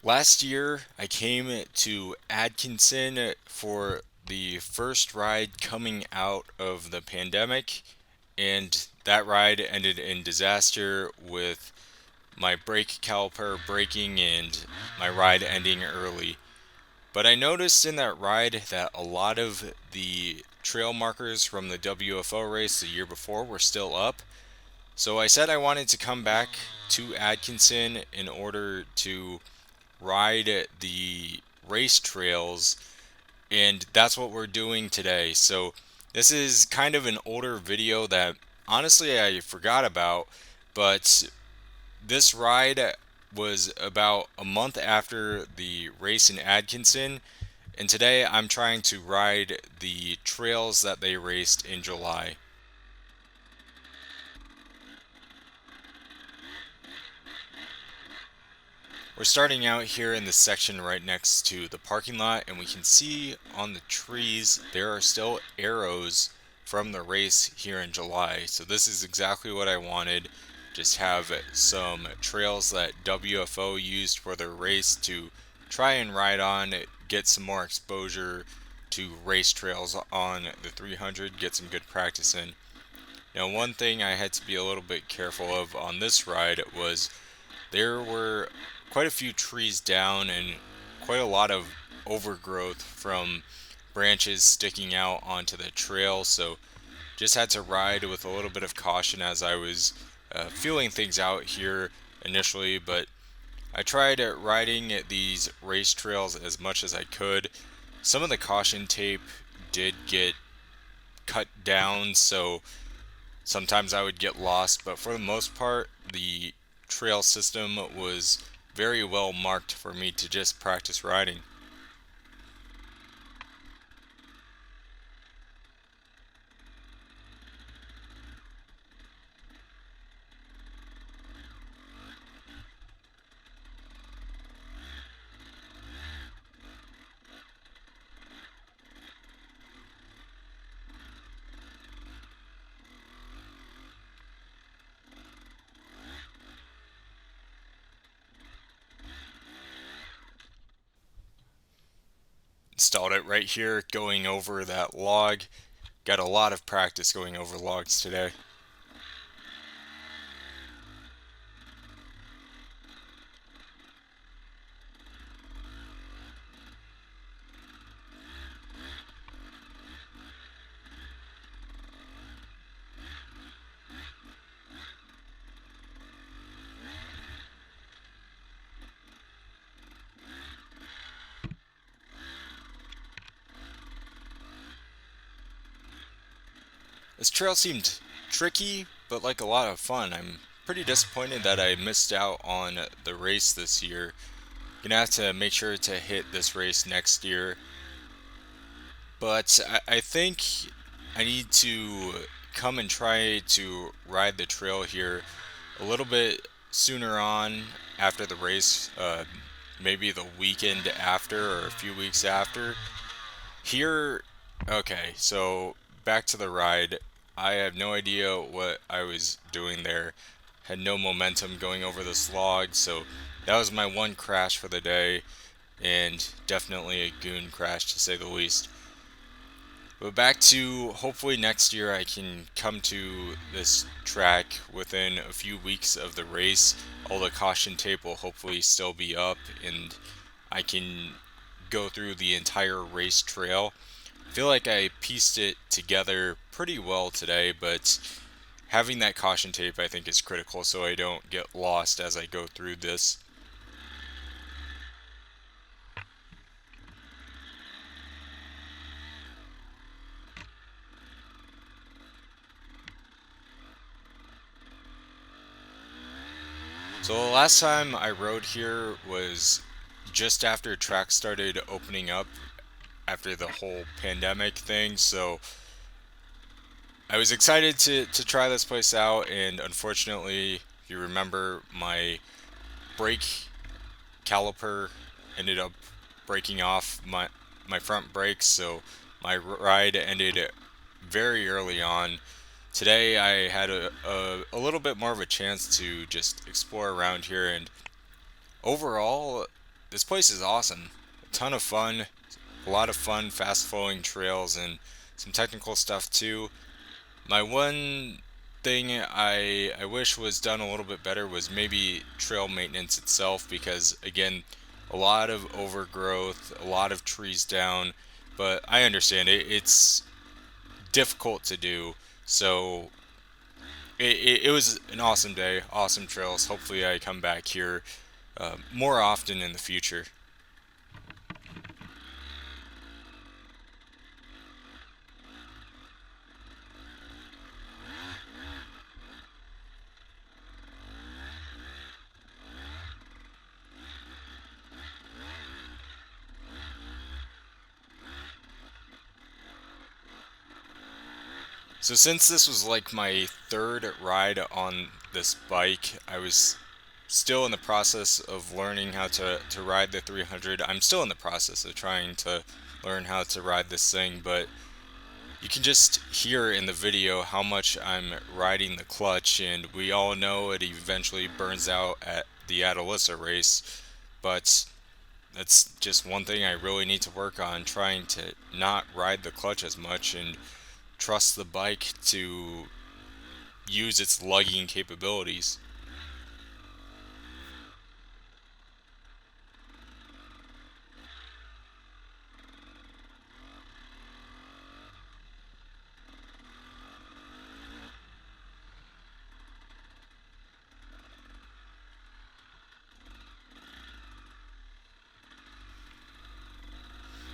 Last year, I came to Atkinson for the first ride coming out of the pandemic, and that ride ended in disaster with my brake caliper breaking and my ride ending early. But I noticed in that ride that a lot of the trail markers from the WFO race the year before were still up. So I said I wanted to come back to Atkinson in order to ride the race trails, and that's what we're doing today. So this is kind of an older video that honestly I forgot about, but this ride was about a month after the race in Atkinson, and today I'm trying to ride the trails that they raced in July. We're starting out here in the section right next to the parking lot, and we can see on the trees there are still arrows from the race here in July. So this is exactly what I wanted. Just have some trails that WFO used for their race to try and ride on, get some more exposure to race trails on the 300, get some good practice in. Now, one thing I had to be a little bit careful of on this ride was there were quite a few trees down and quite a lot of overgrowth from branches sticking out onto the trail, so just had to ride with a little bit of caution as I was feeling things out here initially. But I tried riding these race trails as much as I could. Some of the caution tape did get cut down, so sometimes I would get lost, but for the most part, the trail system was very well marked for me to just practice riding. Installed it right here, going over that log. Got a lot of practice going over logs today. This trail seemed tricky, but like a lot of fun. I'm pretty disappointed that I missed out on the race this year. Gonna have to make sure to hit this race next year. But I think I need to come and try to ride the trail here a little bit sooner on after the race, maybe the weekend after or a few weeks after. Here, okay, so back to the ride. I have no idea what I was doing there. Had no momentum going over this log, so that was my one crash for the day, and definitely a goon crash to say the least. But back to hopefully next year I can come to this track within a few weeks of the race. All the caution tape will hopefully still be up and I can go through the entire race trail. I feel like I pieced it together pretty well today, but having that caution tape I think is critical so I don't get lost as I go through this. So the last time I rode here was just after track started opening up after the whole pandemic thing. So I was excited to try this place out, and unfortunately, if you remember, my brake caliper ended up breaking off my front brakes, so my ride ended very early on. Today I had a little bit more of a chance to just explore around here, and overall this place is awesome. A ton of fun, a lot of fun, fast flowing trails, and some technical stuff too. My one thing I wish was done a little bit better was maybe trail maintenance itself, because again, a lot of overgrowth, a lot of trees down, but I understand it's difficult to do. So it was an awesome day, awesome trails. Hopefully, I come back here more often in the future. So since this was like my third ride on this bike, I was still in the process of learning how to ride the 300. I'm still in the process of trying to learn how to ride this thing, but you can just hear in the video how much I'm riding the clutch, and we all know it eventually burns out at the Atalissa race, but that's just one thing I really need to work on, trying to not ride the clutch as much and trust the bike to use its lugging capabilities.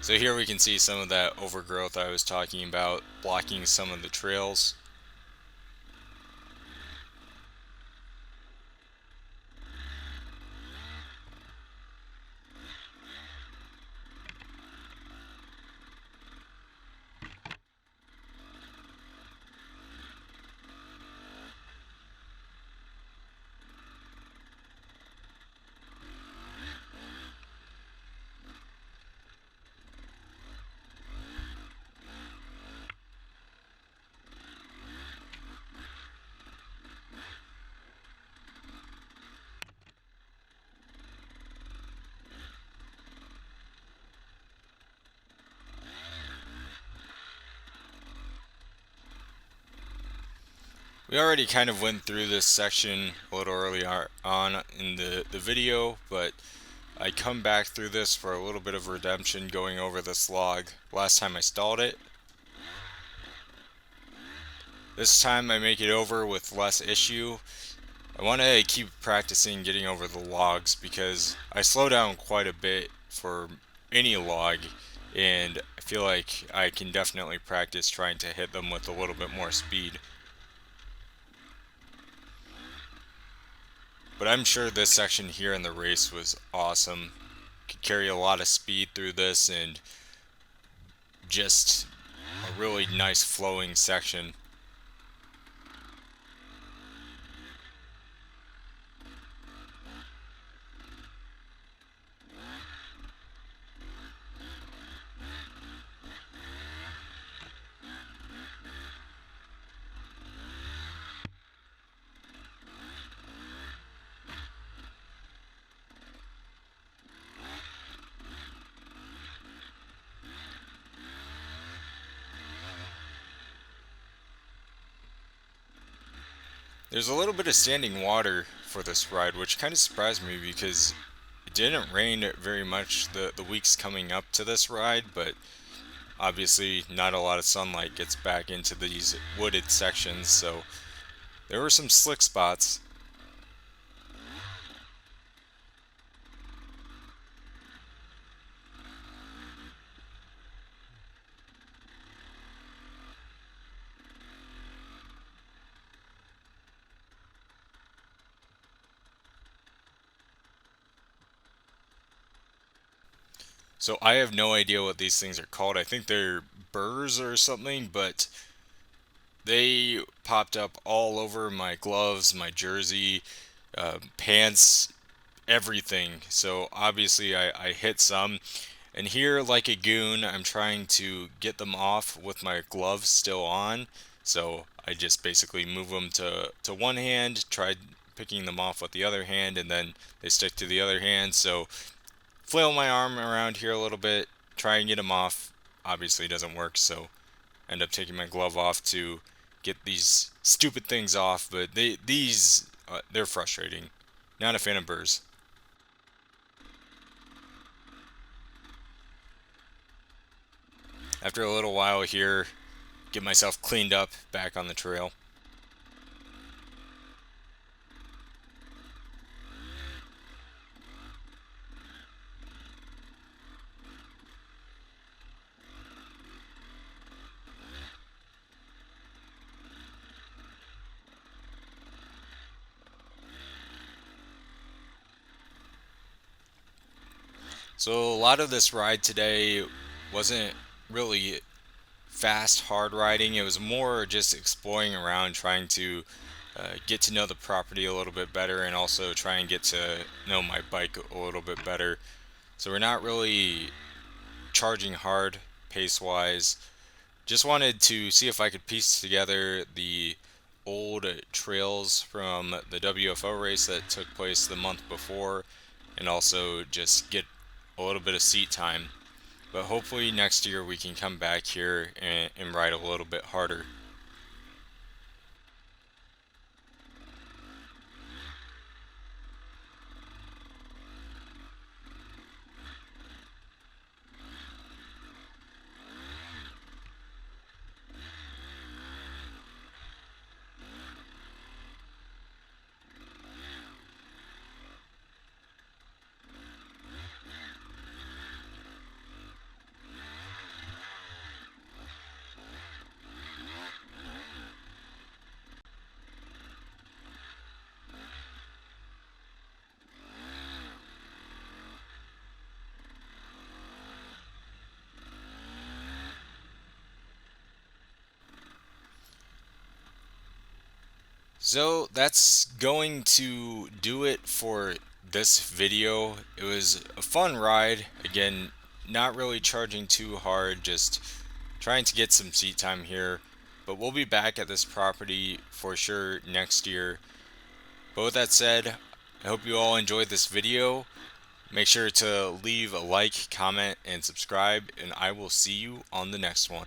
So here we can see some of that overgrowth I was talking about, blocking some of the trails. We already kind of went through this section a little earlier on in the video, but I come back through this for a little bit of redemption going over this log. Last time I stalled it. This time I make it over with less issue. I want to keep practicing getting over the logs because I slow down quite a bit for any log, and I feel like I can definitely practice trying to hit them with a little bit more speed. But I'm sure this section here in the race was awesome. Could carry a lot of speed through this, and just a really nice flowing section. There's a little bit of standing water for this ride, which kind of surprised me because it didn't rain very much the weeks coming up to this ride, but obviously not a lot of sunlight gets back into these wooded sections, so there were some slick spots. So I have no idea what these things are called. I think they're burrs or something, but they popped up all over my gloves, my jersey, pants, everything. So obviously I hit some. And here, like a goon, I'm trying to get them off with my gloves still on. So I just basically move them to one hand, try picking them off with the other hand, and then they stick to the other hand. So flail my arm around here a little bit, try and get them off. Obviously, it doesn't work, so end up taking my glove off to get these stupid things off. But they're frustrating. Not a fan of burrs. After a little while here, get myself cleaned up back on the trail. So a lot of this ride today wasn't really fast, hard riding. It was more just exploring around, trying to get to know the property a little bit better, and also try and get to know my bike a little bit better. So we're not really charging hard pace wise. Just wanted to see if I could piece together the old trails from the WFO race that took place the month before, and also just get a little bit of seat time. But hopefully next year we can come back here and ride a little bit harder. So that's going to do it for this video. It was a fun ride. Again, not really charging too hard, just trying to get some seat time here. But we'll be back at this property for sure next year. But with that said, I hope you all enjoyed this video. Make sure to leave a like, comment, and subscribe, and I will see you on the next one.